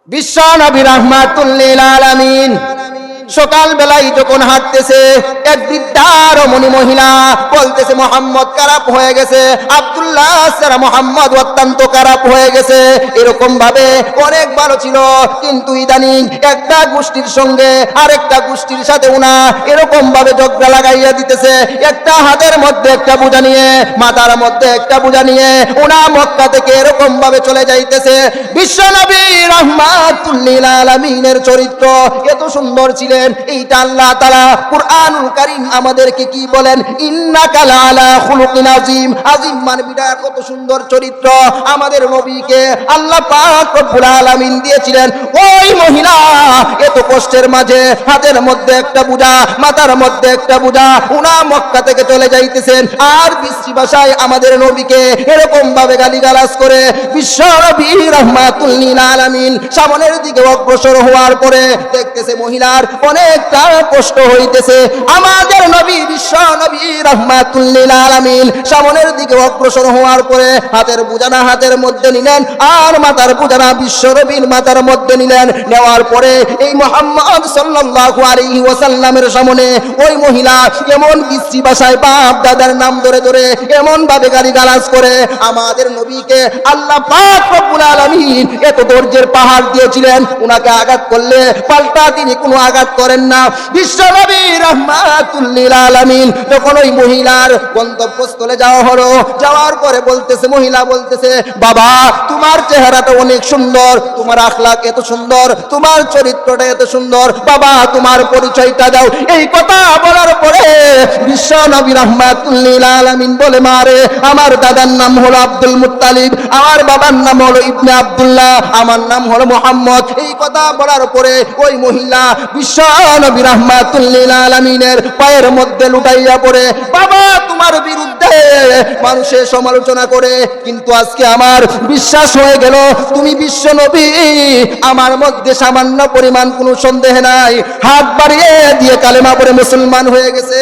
বিশ্ব নবী রাহমাতুল লিল আলামিন সকাল বেলায় যখন হাঁটতেছে, এক বৃদ্ধা রমণী মহিলা বলতেছে মোহাম্মদ খারাপ হয়ে গেছে, আব্দুল্লাহ সারা মোহাম্মদ অত্যন্ত খারাপ হয়ে গেছে। এরকম ভাবে অনেক ভালো ছিল, কিন্তু ইদানিং একটা গোষ্ঠীর সঙ্গে আরেকটা গোষ্ঠীর সাথে উনা এরকম ভাবে ঝগড়া লাগাইয়া দিতেছে। একটা হাতের মধ্যে একটা বোঝা নিয়ে, মাথার মধ্যে একটা বোঝা নিয়ে উনা মক্কা থেকে এরকম ভাবে চলে যাইতেছে। বিশ্ব নবী রাহমাতুল লিল আলামিনের চরিত্র এত সুন্দর ছিলেন, এইটা আল্লাহ তাআলা কুরআনুল কারীম আমাদেরকে কি বলেন, ইন্নাকা লাআলা খুলুকিন আযীম। আযীম মানে বিরাট, কত সুন্দর চরিত্র আমাদের নবীকে আল্লাহ পাক রব্বুল আলামিন দিয়েছিলেন। ওই মহিলা এত কষ্টের মাঝে হাতের মধ্যে একটা বোঝা, মাথার মধ্যে একটা বোঝা, উনা মক্কা থেকে চলে যাইতেছেন, আর বিশ্রী ভাষায় আমাদের নবীকে এরকম ভাবে গালিগালাজ করে। বিশ্ব নবী রাহমাতুল লিল আলামিন সামনের দিকে অগ্রসর হওয়ার পরে দেখতেছে মহিলার অনেকটা কষ্ট হইতেছে। আমাদের নবী বিশ্ব নবী রাহমাতুল লিল আলামিন সামনের দিকে অগ্রসর হওয়ার পরে হাতের বুজানা হাতের মধ্যে নিলেন, আর মাথার বুজানা বিশ্ব নবীর মাথার মধ্যে নিলেন। নেওয়ার পরে এই মুহাম্মদ সাল্লাল্লাহু আলাইহি ওয়াসাল্লামের সামনে ওই মহিলা এমন বিশ্রী ভাষায় বাপ দাদার নাম ধরে ধরে এমন ভাবে গালিগালাজ করে আমাদের নবীকে আল্লাহ পাক রব্বুল আলামিন এত ধৈর্যের পাহাড় দিয়েছিলেন, উনাকে আঘাত করলে পাল্টা তিনি কোনো আঘাত করেন না। বিশ্ব নবী রাহমাতুল লিল আলামিন যখন ওই মহিলার গন্তব্যস্থলে যাওয়া হলো, যাওয়ার পরে বলতেছে, মহিলা বলতেছে, বাবা তোমার চেহারাটা অনেক সুন্দর, তোমার আখলাক এত সুন্দর, তোমার চরিত্রটা এত সুন্দর, বাবা তোমার পরিচয়টা দাও। এই কথা বলার পরে বিশ্ব নবী রাহমাতুল লিল আলামিন বলে, মারে আমার দাদার নাম হলো আব্দুল মুত্তালিব, আমার বাবার নাম হলো ইবনে আব্দুল্লাহ, আমার নাম হলো মুহাম্মদ। এই কথা বলার পরে ওই মহিলা বিশ্ব নবী রাহমাতুল লিল আলামিনের পায়ের মধ্যে লুটাইয়া পড়ে, বাবা তোমার বিরুদ্ধে মানুষের সমালোচনা করে, কিন্তু আজকে আমার বিশ্বাস হয়ে গেল তুমি বিশ্ব নবী, আমার মধ্যে সামান্য পরিমাণ কোনো সন্দেহ নাই। হাত বাড়িয়ে দিয়ে কালেমা পড়ে মুসলমান হয়ে গেছে।